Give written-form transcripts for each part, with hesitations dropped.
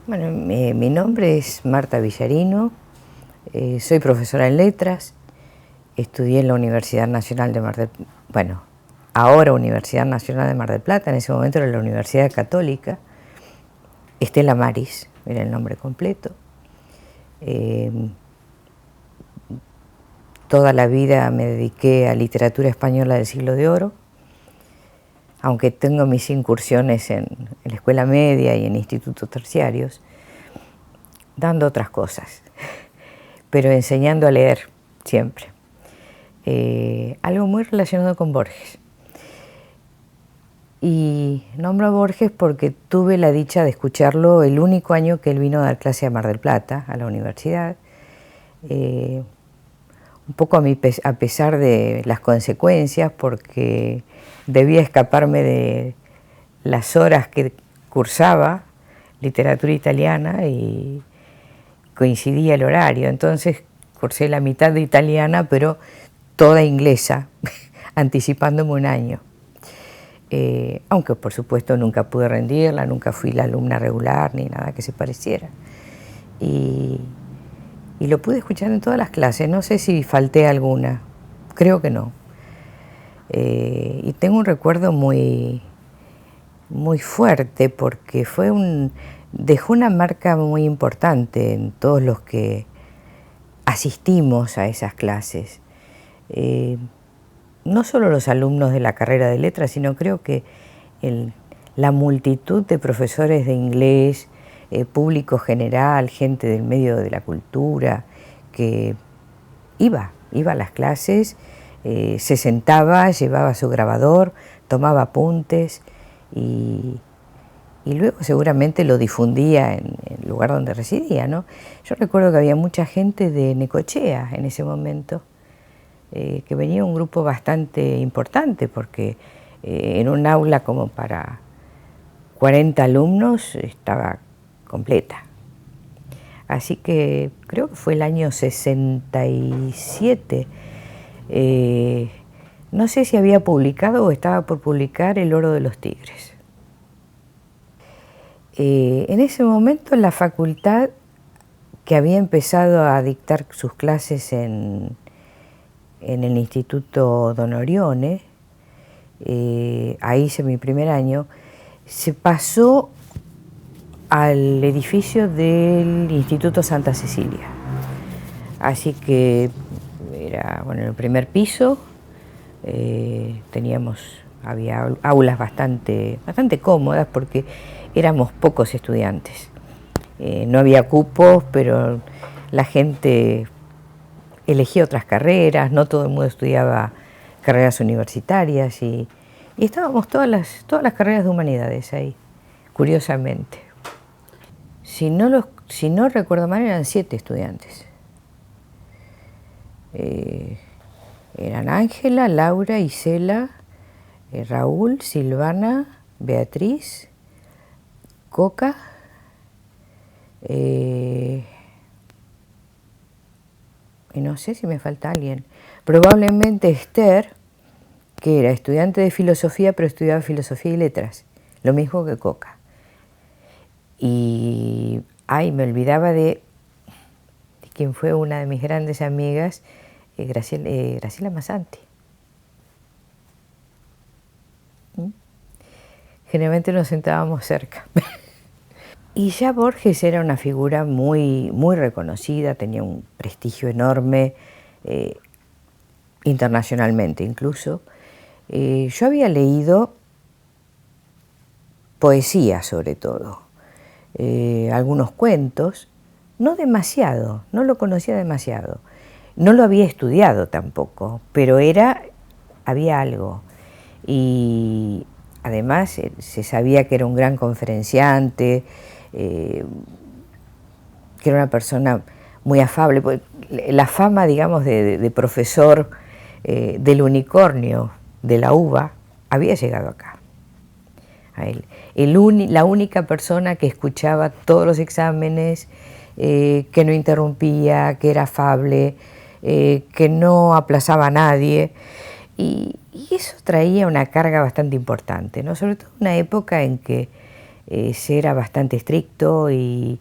Bueno, mi nombre es Marta Villarino, soy profesora en letras, estudié en la Universidad Nacional de Mar del Plata, bueno, ahora Universidad Nacional de Mar del Plata, en ese momento era la Universidad Católica, Estela Maris, era el nombre completo. Toda la vida me dediqué a literatura española del siglo de oro, aunque tengo mis incursiones en la escuela media y en institutos terciarios, dando otras cosas, pero enseñando a leer siempre. Algo muy relacionado con Borges. Y nombro a Borges porque tuve la dicha de escucharlo el único año que él vino a dar clase a Mar del Plata, a la universidad. Un poco a pesar de las consecuencias, porque debía escaparme de las horas que cursaba literatura italiana y coincidía el horario. Entonces cursé la mitad de italiana, pero toda inglesa, anticipándome un año. Aunque por supuesto nunca pude rendirla, nunca fui la alumna regular ni nada que se pareciera. Y lo pude escuchar en todas las clases, no sé si falté alguna, creo que no. Y tengo un recuerdo muy fuerte porque dejó una marca muy importante en todos los que asistimos a esas clases. No solo los alumnos de la carrera de letras, sino creo que la multitud de profesores de inglés, público general, gente del medio de la cultura, que iba a las clases, se sentaba, llevaba su grabador, tomaba apuntes y luego seguramente lo difundía en el lugar donde residía, ¿no? Yo recuerdo que había mucha gente de Necochea en ese momento, que venía un grupo bastante importante, porque en un aula como para 40 alumnos estaba completa. Así que creo que fue el año 67. No sé si había publicado o estaba por publicar El oro de los tigres. En ese momento la facultad, que había empezado a dictar sus clases en el Instituto Don Orione, ahí hice mi primer año, se pasó al edificio del Instituto Santa Cecilia. Así que era, bueno, en el primer piso había aulas bastante cómodas porque éramos pocos estudiantes. No había cupos, pero la gente elegía otras carreras, no todo el mundo estudiaba carreras universitarias y estábamos todas las carreras de humanidades ahí, curiosamente. Si no recuerdo mal, eran 7 estudiantes. Eran Ángela, Laura, Isela, Raúl, Silvana, Beatriz, Coca, y no sé si me falta alguien. Probablemente Esther, que era estudiante de filosofía, pero estudiaba filosofía y letras, lo mismo que Coca. Y me olvidaba de quien fue una de mis grandes amigas, Graciela Masanti. Generalmente nos sentábamos cerca. Y ya Borges era una figura muy reconocida, tenía un prestigio enorme, internacionalmente incluso. Yo había leído poesía sobre todo, algunos cuentos, no demasiado, no lo conocía demasiado, no lo había estudiado tampoco, pero había algo. Y además se sabía que era un gran conferenciante, que era una persona muy afable. La fama, digamos, de profesor del unicornio de la UBA había llegado acá, a él. La única persona que escuchaba todos los exámenes, que no interrumpía, que era afable, que no aplazaba a nadie. Y eso traía una carga bastante importante, ¿no? Sobre todo en una época en que era bastante estricto y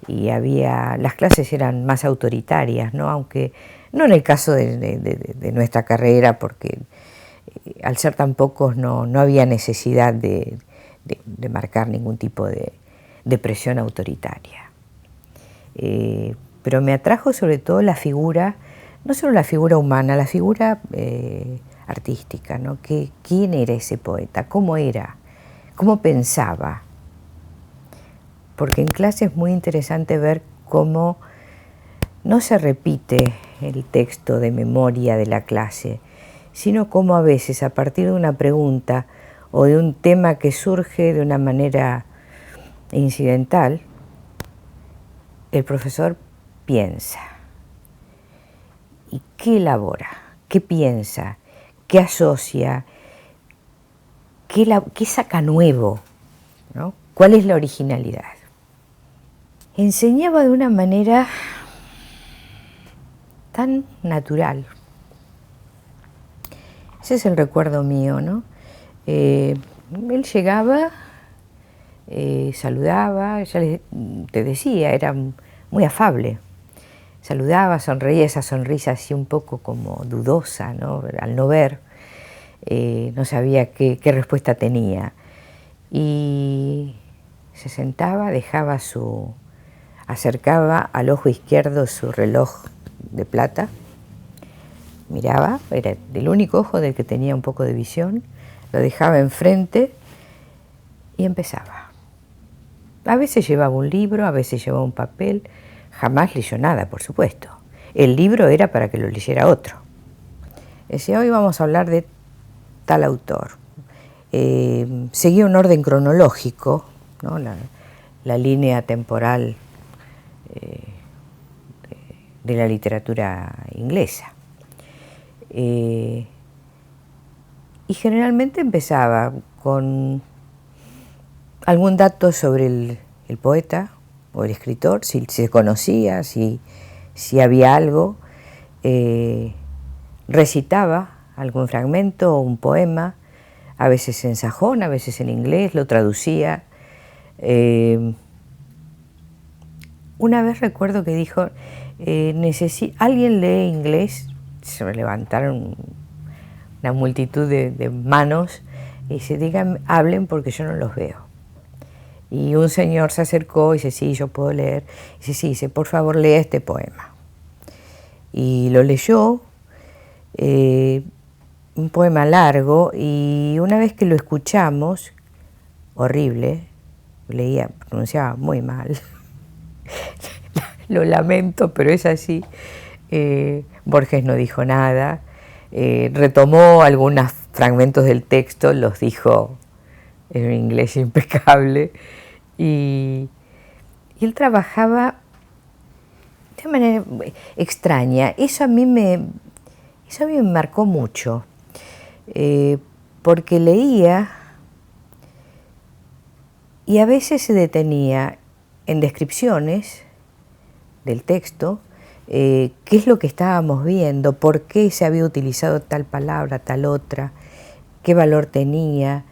las clases eran más autoritarias, ¿no? Aunque no en el caso de nuestra carrera, porque al ser tan pocos no había necesidad de marcar ningún tipo de presión autoritaria. Pero me atrajo sobre todo la figura, no solo la figura humana, la figura artística, ¿no? ¿Quién era ese poeta? ¿Cómo era? ¿Cómo pensaba? Porque en clase es muy interesante ver cómo no se repite el texto de memoria de la clase, sino cómo a veces a partir de una pregunta o de un tema que surge de una manera incidental, el profesor piensa. ¿Y qué elabora? ¿Qué piensa? ¿Qué asocia? ¿Qué saca nuevo? ¿No? ¿Cuál es la originalidad? Enseñaba de una manera tan natural. Ese es el recuerdo mío, ¿no? Él llegaba, saludaba, ya te decía, era muy afable. Saludaba, sonreía, esa sonrisa así un poco como dudosa, ¿no? Al no ver, no sabía qué respuesta tenía. Y se sentaba, acercaba al ojo izquierdo su reloj de plata, miraba, era el único ojo del que tenía un poco de visión, lo dejaba enfrente y empezaba. A veces llevaba un libro, a veces llevaba un papel, jamás leyó nada, por supuesto. El libro era para que lo leyera otro. Decía, hoy vamos a hablar de tal autor. Seguía un orden cronológico, ¿no? La línea temporal de la literatura inglesa. Y generalmente empezaba con algún dato sobre el poeta o el escritor, si se conocía, si había algo, recitaba algún fragmento o un poema, a veces en sajón, a veces en inglés, lo traducía. Una vez recuerdo que dijo, ¿alguien lee inglés? Se levantaron una multitud de manos y dice, digan, hablen porque yo no los veo. Y un señor se acercó y dice, sí, yo puedo leer. Dice, por favor, lea este poema. Y lo leyó, un poema largo, y una vez que lo escuchamos, horrible, pronunciaba muy mal, lo lamento, pero es así. Borges no dijo nada, retomó algunos fragmentos del texto, los dijo en un inglés impecable, y él trabajaba de una manera extraña. Eso a mí me marcó mucho, porque leía y a veces se detenía en descripciones del texto, qué es lo que estábamos viendo, por qué se había utilizado tal palabra, tal otra, qué valor tenía,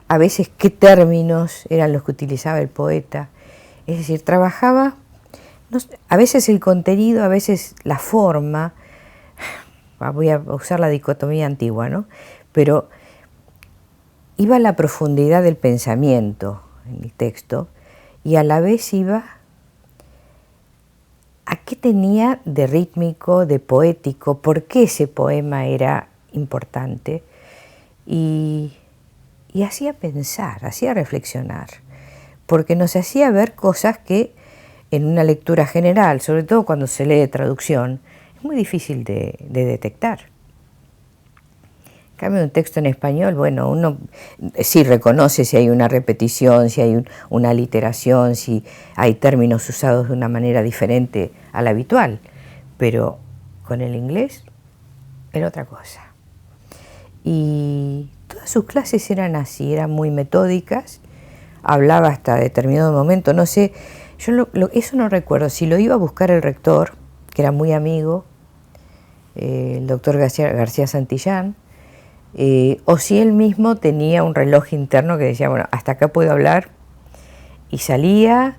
a veces qué términos eran los que utilizaba el poeta. Es decir, trabajaba a veces el contenido, a veces la forma. Voy a usar la dicotomía antigua, ¿no? Pero iba a la profundidad del pensamiento en el texto y a la vez iba a qué tenía de rítmico, de poético, por qué ese poema era importante, y hacía pensar, hacía reflexionar, porque nos hacía ver cosas que en una lectura general, sobre todo cuando se lee traducción, es muy difícil de detectar. En cambio, un texto en español, bueno, uno sí reconoce si hay una repetición, si hay una aliteración, si hay términos usados de una manera diferente a la habitual, pero con el inglés era otra cosa. Y todas sus clases eran así, eran muy metódicas, hablaba hasta determinado momento, no sé, yo eso no recuerdo, si lo iba a buscar el rector, que era muy amigo, el doctor García Santillán, o si él mismo tenía un reloj interno que decía, bueno, hasta acá puedo hablar y salía,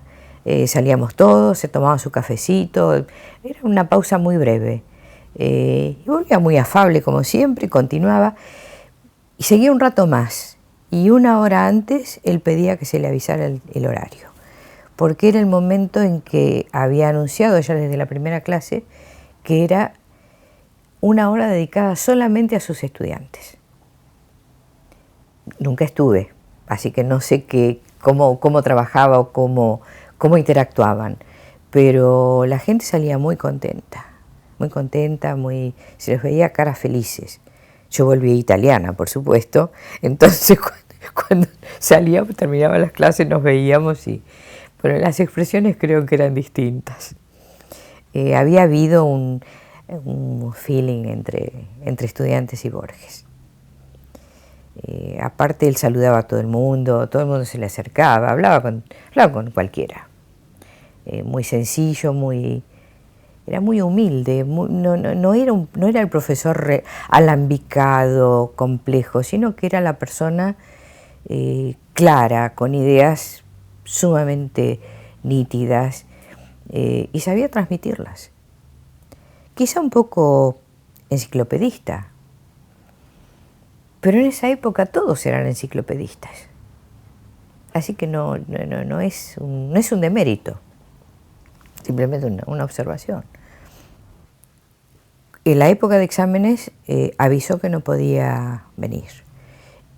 salíamos todos, se tomaba su cafecito, era una pausa muy breve. Y volvía muy afable como siempre, continuaba y seguía un rato más. Y una hora antes él pedía que se le avisara el horario, porque era el momento en que había anunciado ya desde la primera clase que era una hora dedicada solamente a sus estudiantes. Nunca estuve, así que no sé cómo trabajaba o cómo interactuaban, pero la gente salía muy contenta, se les veía caras felices. Yo volví italiana, por supuesto, entonces cuando salíamos, terminaban las clases, nos veíamos pero las expresiones creo que eran distintas. Había habido un feeling entre estudiantes y Borges. Aparte él saludaba a todo el mundo se le acercaba, hablaba con cualquiera. Muy sencillo, era muy humilde, no era el profesor alambicado, complejo, sino que era la persona clara, con ideas sumamente nítidas, y sabía transmitirlas. Quizá un poco enciclopedista, pero en esa época todos eran enciclopedistas. Así que no es un demérito, simplemente una observación. En la época de exámenes avisó que no podía venir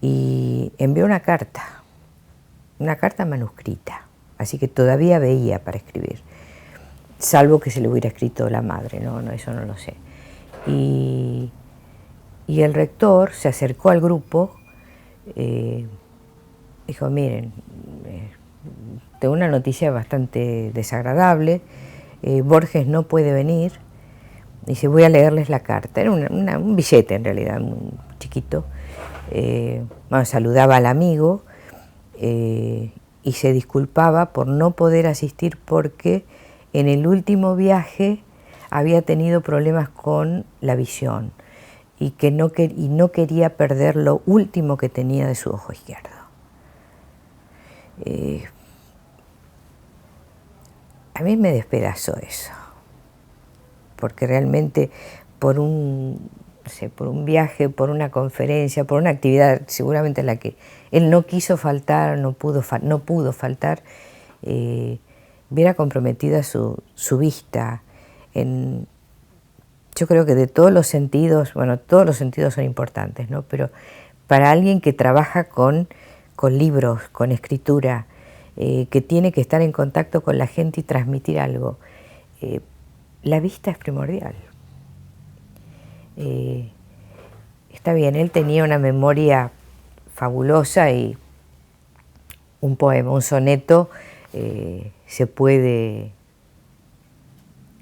y envió una carta manuscrita, así que todavía veía para escribir, salvo que se le hubiera escrito la madre, eso no lo sé. Y el rector se acercó al grupo, dijo, miren, tengo una noticia bastante desagradable, Borges no puede venir, dice, voy a leerles la carta. Era un billete en realidad, muy chiquito. Saludaba al amigo y se disculpaba por no poder asistir porque en el último viaje había tenido problemas con la visión y que no quería perder lo último que tenía de su ojo izquierdo. A mí me despedazó eso, porque realmente por un viaje, por una conferencia, por una actividad seguramente en la que él no quiso faltar, no pudo faltar, viera comprometida su vista. Yo creo que de todos los sentidos, todos los sentidos son importantes, ¿no? Pero para alguien que trabaja con libros, con escritura, que tiene que estar en contacto con la gente y transmitir algo, la vista es primordial. Está bien, él tenía una memoria fabulosa y un poema, un soneto, se puede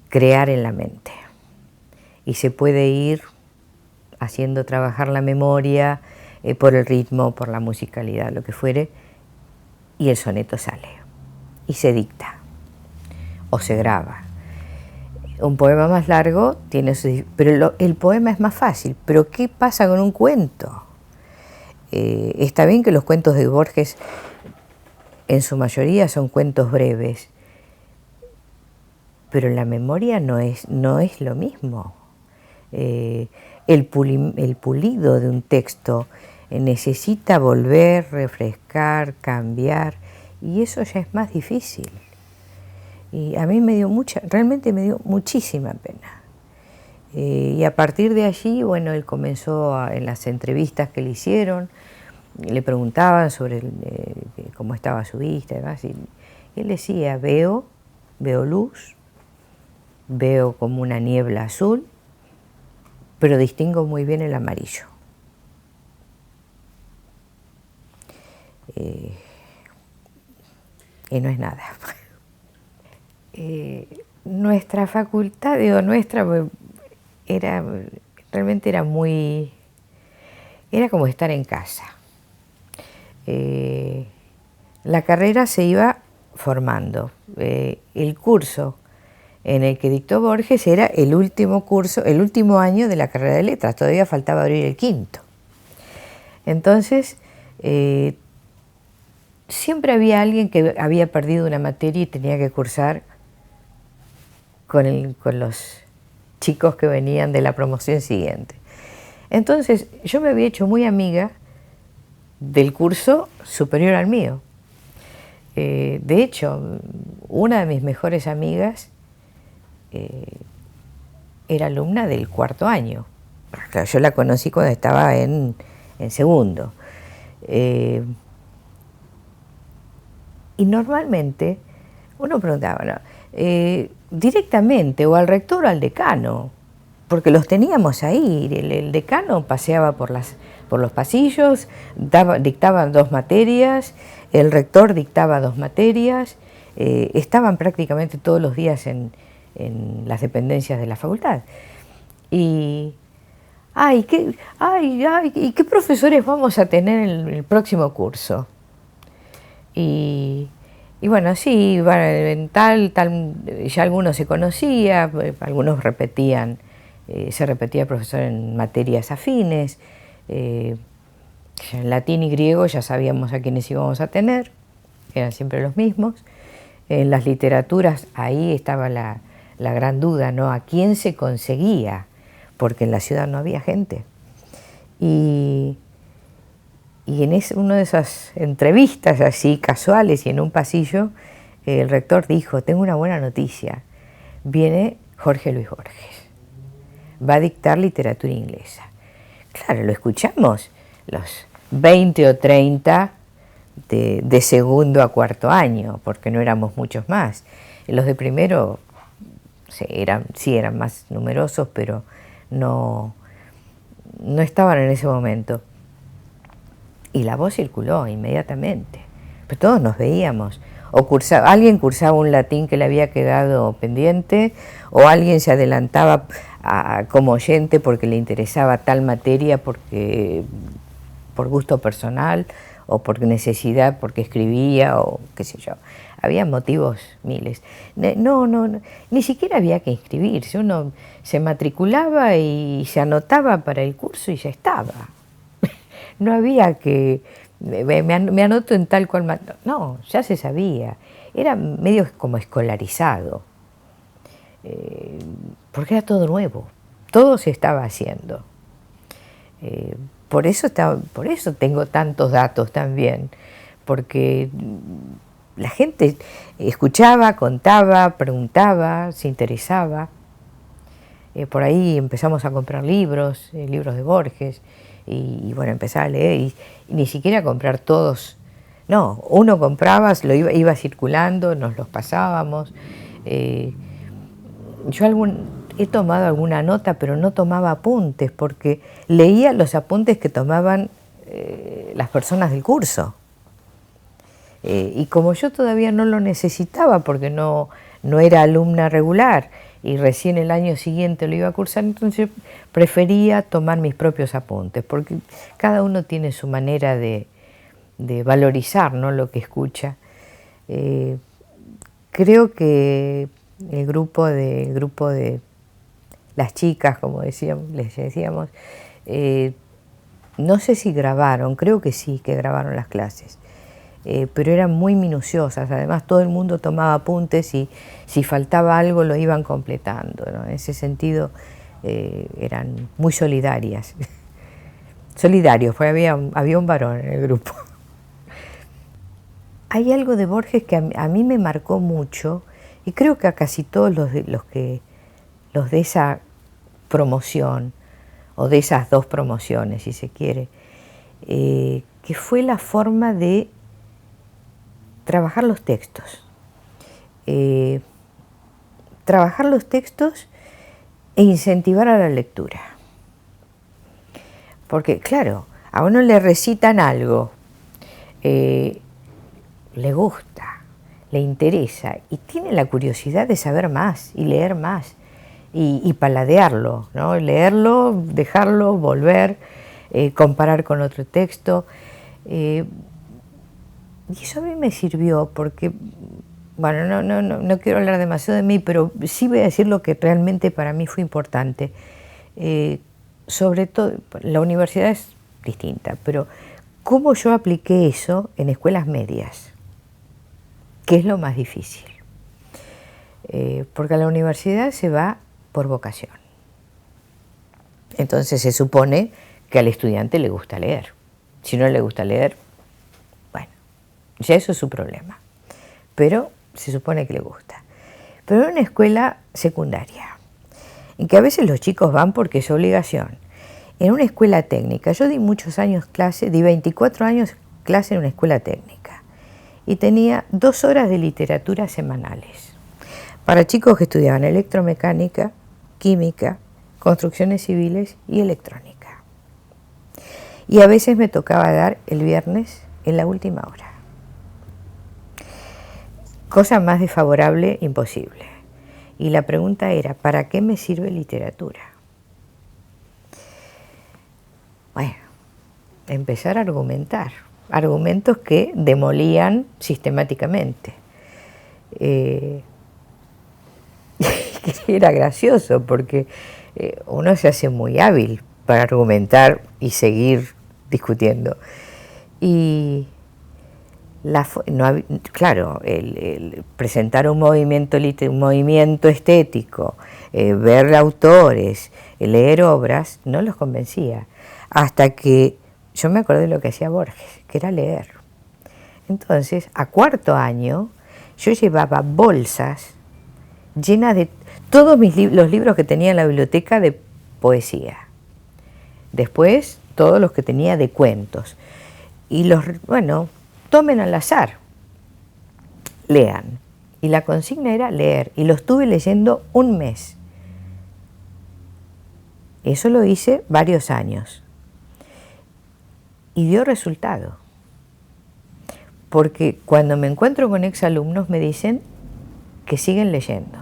crear en la mente y se puede ir haciendo trabajar la memoria por el ritmo, por la musicalidad, lo que fuere, y el soneto sale y se dicta o se graba. Un poema más largo pero el poema es más fácil. Pero ¿qué pasa con un cuento? Está bien que los cuentos de Borges en su mayoría son cuentos breves, pero la memoria no es lo mismo. El pulido de un texto necesita volver, refrescar, cambiar, y eso ya es más difícil. Y a mí realmente me dio muchísima pena. Y a partir de allí, él comenzó en las entrevistas que le hicieron, le preguntaban sobre cómo estaba su vista y demás, y él decía, veo luz, veo como una niebla azul, pero distingo muy bien el amarillo. Y no es nada. Nuestra facultad, realmente era como estar en casa. La carrera se iba formando. El curso en el que dictó Borges era el último año de la carrera de letras, todavía faltaba abrir el quinto. Entonces, siempre había alguien que había perdido una materia y tenía que cursar con los chicos que venían de la promoción siguiente. Entonces yo me había hecho muy amiga del curso superior al mío. De hecho, una de mis mejores amigas era alumna del cuarto año. Claro, yo la conocí cuando estaba en segundo. Y normalmente uno preguntaba, ¿no? Directamente o al rector o al decano, porque los teníamos ahí. El decano paseaba por los pasillos, dictaba 2 materias, el rector dictaba 2 materias, estaban prácticamente todos los días en las dependencias de la facultad. Y ¿y qué profesores vamos a tener en el próximo curso? Y bueno, sí, en tal, ya algunos se conocía, algunos repetían, se repetía el profesor en materias afines, en latín y griego ya sabíamos a quiénes íbamos a tener, eran siempre los mismos. En las literaturas ahí estaba la gran duda, ¿no? ¿A quién se conseguía? Porque en la ciudad no había gente. Y en una de esas entrevistas así casuales y en un pasillo, el rector dijo, tengo una buena noticia, viene Jorge Luis Borges, va a dictar literatura inglesa. Claro, lo escuchamos los 20 o 30 de segundo a cuarto año, porque no éramos muchos más. Los de primero sí eran más numerosos, pero no estaban en ese momento. Y la voz circuló inmediatamente, pero todos nos veíamos. O alguien cursaba un latín que le había quedado pendiente, o alguien se adelantaba como oyente porque le interesaba tal materia, por gusto personal, o por necesidad, porque escribía, o qué sé yo. Había motivos miles. No, ni siquiera había que inscribirse. Uno se matriculaba y se anotaba para el curso y ya estaba. No había que, me anoto en tal cual, no, ya se sabía, era medio como escolarizado, porque era todo nuevo, todo se estaba haciendo. Por eso tengo tantos datos también, porque la gente escuchaba, contaba, preguntaba, se interesaba. Por ahí empezamos a comprar libros de Borges, y bueno, empezar a leer, y ni siquiera comprar todos, no, uno compraba, iba circulando, nos los pasábamos. Yo he tomado alguna nota, pero no tomaba apuntes, porque leía los apuntes que tomaban las personas del curso. Y como yo todavía no lo necesitaba, porque no era alumna regular, y recién el año siguiente lo iba a cursar, entonces prefería tomar mis propios apuntes, porque cada uno tiene su manera de valorizar, ¿no?, lo que escucha. Creo que el grupo de las chicas, como les decíamos, no sé si grabaron, creo que sí, que grabaron las clases. Pero eran muy minuciosas, además todo el mundo tomaba apuntes y si faltaba algo lo iban completando, ¿no? En ese sentido eran muy solidarias. Solidarios, porque había un varón en el grupo. Hay algo de Borges que a mí me marcó mucho, y creo que a casi todos los de esa promoción, o de esas 2 promociones, si se quiere, que fue la forma de trabajar los textos. Trabajar los textos e incentivar a la lectura. Porque, claro, a uno le recitan algo, le gusta, le interesa y tiene la curiosidad de saber más y leer más y paladearlo, ¿no? Leerlo, dejarlo, volver, comparar con otro texto. Y eso a mí me sirvió porque, bueno, no quiero hablar demasiado de mí, pero sí voy a decir lo que realmente para mí fue importante. Sobre todo, la universidad es distinta, pero ¿Cómo yo apliqué eso en escuelas medias? ¿Qué es lo más difícil? Porque a la universidad se va por vocación. Entonces se supone que al estudiante le gusta leer. Si no le gusta leer, bueno, ya eso es su problema. Pero se supone que le gusta. Pero en una escuela secundaria, en que a veces los chicos van porque es obligación. En una escuela técnica, yo di muchos años clase, di 24 años clase en una escuela técnica y tenía 2 horas de literatura semanales para chicos que estudiaban electromecánica, química, construcciones civiles y electrónica. Y a veces me tocaba dar el viernes en la última hora. Cosa más desfavorable, imposible. Y la pregunta era, ¿para qué me sirve literatura? Bueno, empezar a argumentar, argumentos que demolían sistemáticamente. Era gracioso porque uno se hace muy hábil para argumentar y seguir discutiendo. Y claro, el presentar un movimiento estético, ver autores, leer obras, no los convencía. Hasta que yo me acordé de lo que hacía Borges, que era leer. Entonces, a 4º año, yo llevaba bolsas llenas de todos los libros que tenía en la biblioteca de poesía. Después, todos los que tenía de cuentos. Y tomen al azar, lean. Y la consigna era leer. Y lo estuve leyendo un mes. Eso lo hice varios años. Y dio resultado. Porque cuando me encuentro con exalumnos me dicen que siguen leyendo.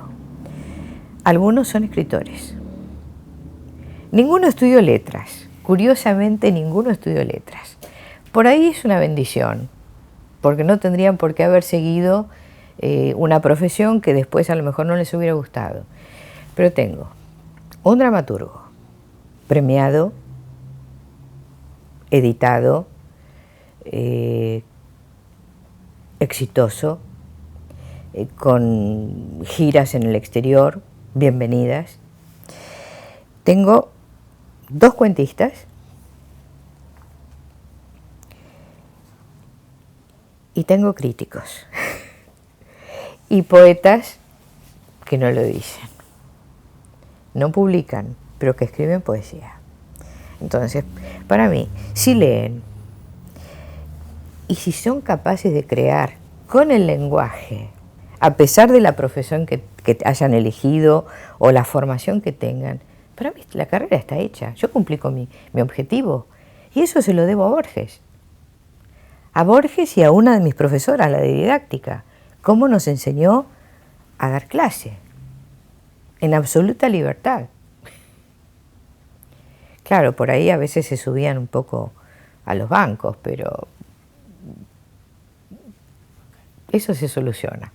Algunos son escritores. Ninguno estudió letras. Curiosamente, ninguno estudió letras. Por ahí es una bendición, porque no tendrían por qué haber seguido una profesión que después a lo mejor no les hubiera gustado. Pero tengo un dramaturgo premiado, editado, exitoso, con giras en el exterior, bienvenidas. Tengo 2 cuentistas y tengo críticos y poetas que no lo dicen, no publican, pero que escriben poesía. Entonces, para mí, si leen y si son capaces de crear con el lenguaje, a pesar de la profesión que hayan elegido o la formación que tengan, para mí la carrera está hecha. Yo cumplí con mi objetivo. Y eso se lo debo a Borges. A Borges y a una de mis profesoras, la de didáctica. Cómo nos enseñó a dar clase. En absoluta libertad. Claro, por ahí a veces se subían un poco a los bancos, pero eso se soluciona.